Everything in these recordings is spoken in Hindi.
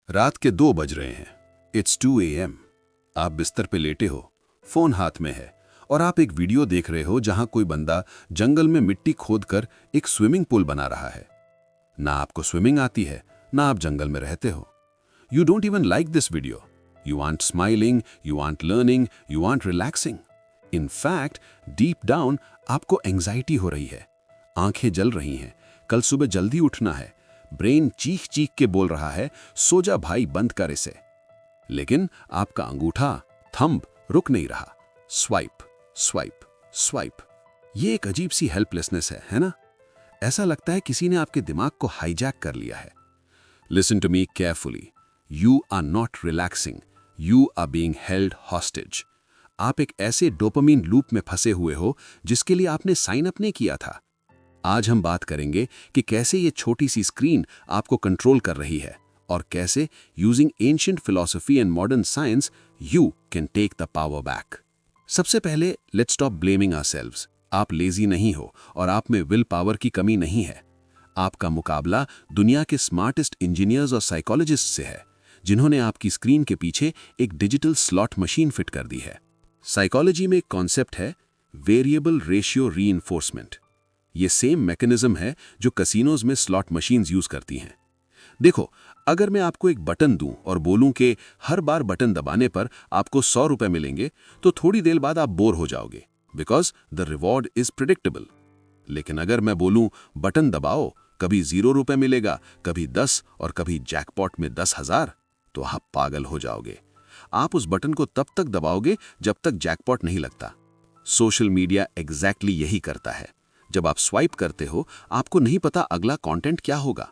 रात के 2 बज रहे हैं। It's 2 AM। आप बिस्तर पे लेटे हो, फोन हाथ में है और आप एक वीडियो देख रहे हो जहां कोई बंदा जंगल में मिट्टी खोदकर एक स्विमिंग पूल बना रहा है। ना आपको स्विमिंग आती है, ना आप जंगल में रहते हो। You don't even like this video. You aren't smiling, you aren't learning, you aren't relaxing. In fact deep down आपको एंजाइटी हो रही है, आंखें जल रही हैं, कल सुबह जल्दी उठना है। ब्रेन चीख चीख के बोल रहा है, सो जा भाई, बंद कर इसे। लेकिन आपका अंगूठा, थंब रुक नहीं रहा। Swipe swipe swipe. ये एक अजीब सी हेल्पलेसनेस है ना? ऐसा लगता है किसी ने आपके दिमाग को हाईजैक कर लिया है। Listen to me carefully. You are not relaxing, you are being held hostage. आप एक ऐसे डोपामिन लूप में फंसे हुए हो जिसके लिए आपने साइन अप नहीं किया था। आज हम बात करेंगे कि कैसे ये छोटी सी स्क्रीन आपको कंट्रोल कर रही है और कैसे using ancient philosophy and modern science you can take the power back. सबसे पहले लेट्स स्टॉप ब्लेमिंग आवरसेल्व्स। आप लेजी नहीं हो और आप में विल पावर की कमी नहीं है। आपका मुकाबला दुनिया के स्मार्टेस्ट इंजीनियर्स और साइकोलॉजिस्ट से है, जिन्होंने आपकी स्क्रीन के पीछे एक डिजिटल स्लॉट मशीन फिट कर दी है। साइकोलॉजी में एक कॉन्सेप्ट है वेरिएबल रेशियो रीइंफोर्समेंट। ये सेम मैकेनिज्म है जो कसिनोज में स्लॉट मशीन्स यूज करती हैं। देखो, अगर मैं आपको एक बटन दूं और बोलूं कि हर बार बटन दबाने पर आपको 100 रुपए मिलेंगे, तो थोड़ी देर बाद आप बोर हो जाओगे, because the reward is predictable. लेकिन अगर मैं बोलूं बटन दबाओ, कभी 0 रुपए मिलेगा, कभी 10 और कभी जैकपॉट में 10,000, तो आप पागल हो जाओगे। आप उस बटन को तब तक दबाओगे जब तक जैकपॉट नहीं लगता। सोशल मीडिया एग्जैक्टली यही करता है। जब आप स्वाइप करते हो, आपको नहीं पता अगला कंटेंट क्या होगा।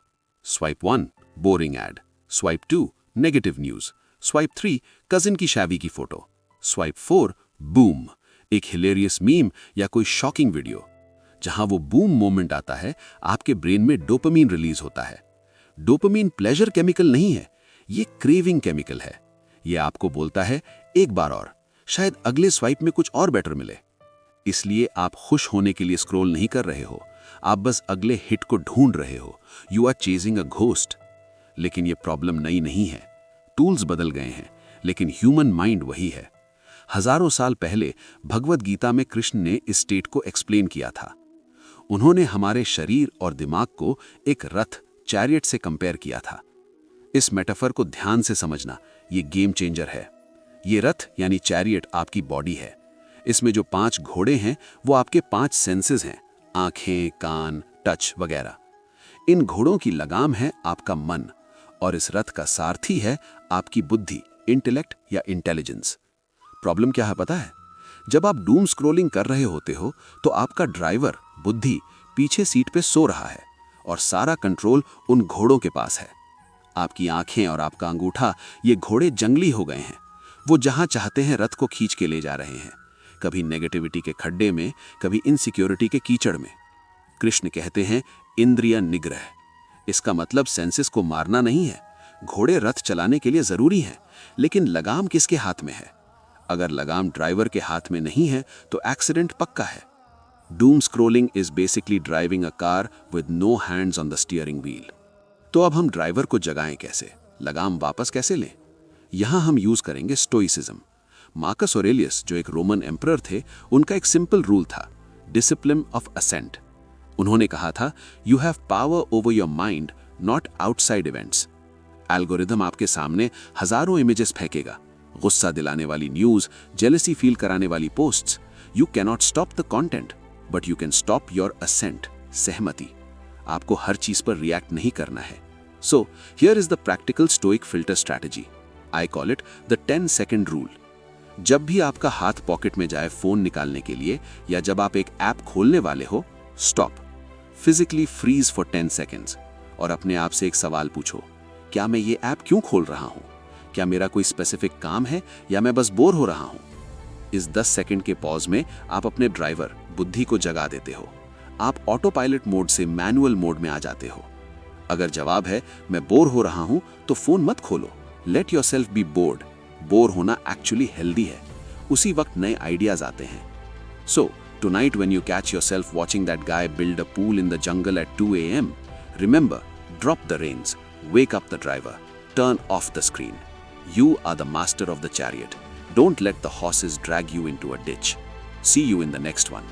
Swipe 1 boring ad, swipe 2 negative news, swipe 3 cousin की शादी की फोटो, स्वाइप 4 बूम, एक हिलेरियस मीम या कोई शॉकिंग वीडियो। जहां वो बूम मोमेंट आता है, आपके ब्रेन में डोपामीन रिलीज होता है। डोपामीन प्लेजर केमिकल नहीं है, ये क्रेविंग केमिकल है। ये आपको बोलता है एक बार और, शायद अगले स्वाइप में कुछ और बेटर मिले। इसलिए आप खुश होने के लिए स्क्रॉल नहीं कर रहे हो, आप बस अगले हिट को ढूंढ रहे हो। You are chasing a ghost. लेकिन ये प्रॉब्लम नई नहीं है। टूल्स बदल गए हैं, लेकिन ह्यूमन माइंड वही है। हजारों साल पहले भगवद गीता में कृष्ण ने इस स्टेट को एक्सप्लेन किया था। उन्होंने हमारे शरीर और दिमाग को एक रथ, चैरियट से कंपेयर किया था। इस मेटाफर को ध्यान से समझना, ये गेम चेंजर है। ये रथ यानी चैरियट आपकी बॉडी है। इसमें जो 5 घोड़े हैं वो आपके 5 सेंसेस हैं, आंखें, कान, टच वगैरह। इन घोड़ों की लगाम है आपका मन और इस रथ का सारथी है आपकी बुद्धि, इंटेलेक्ट या इंटेलिजेंस। प्रॉब्लम क्या है पता है? जब आप डूम स्क्रॉलिंग कर रहे होते हो तो आपका ड्राइवर, बुद्धि, पीछे सीट पे सो रहा है और सारा कंट्रोल उन घोड़ों के पास है। आपकी आंखें और आपका अंगूठा, ये घोड़े जंगली हो गए हैं। वो जहां चाहते हैं रथ को खींच के ले जा रहे हैं, कभी नेगेटिविटी के खड्डे में, कभी इनसिक्योरिटी के कीचड़ में। कृष्ण कहते हैं इंद्रिय निग्रह। इसका मतलब सेंसेस को मारना नहीं है। घोड़े रथ चलाने के लिए जरूरी हैं, लेकिन लगाम किसके हाथ में है? अगर लगाम ड्राइवर के हाथ में नहीं है तो एक्सीडेंट पक्का है। Doom scrolling is basically driving a car with no hands on the steering wheel. तो अब हम ड्राइवर को जगाएं कैसे? लगाम वापस कैसे लें? यहां हम यूज करेंगे स्टोइसिज्म। मार्कस ऑरेलियस, जो एक रोमन एम्परर थे, उनका एक सिंपल रूल था, डिसिप्लिन ऑफ असेंट। उन्होंने कहा था, you have power over your mind, not outside events. Algorithm आपके सामने हजारों इमेजेस फेंकेगा, गुस्सा दिलाने वाली न्यूज, जेलसी फील कराने वाली posts. You cannot stop the content, but you can stop your assent, सहमति। आपको हर चीज पर रिएक्ट नहीं करना है। So here is the practical stoic filter strategy. I call it the 10 second rule. जब भी आपका हाथ पॉकेट में जाए फोन निकालने के लिए, या जब आप एक ऐप खोलने वाले हो, stop, physically freeze for 10 seconds और अपने आप से एक सवाल पूछो, क्या मैं ये ऐप क्यों खोल रहा हूं? क्या मेरा कोई स्पेसिफिक काम है या मैं बस बोर हो रहा हूं? इस 10 सेकेंड के पॉज में आप अपने ड्राइवर, बुद्धि को जगा देते हो। आप ऑटो पायलट मोड से मैनुअल मोड में आ जाते हो। अगर जवाब है मैं बोर हो रहा हूं, तो फोन मत खोलो। Let yourself be bored. Bore होना एक्चुअली हेल्दी है। उसी वक्त नए आइडियाज आते हैं। So tonight when you catch yourself watching that guy build a pool in the jungle at 2 AM, remember, drop the reins, wake up the driver, turn off the screen. You are the master of the chariot. Don't let the horses drag you into a ditch. See you in the next one.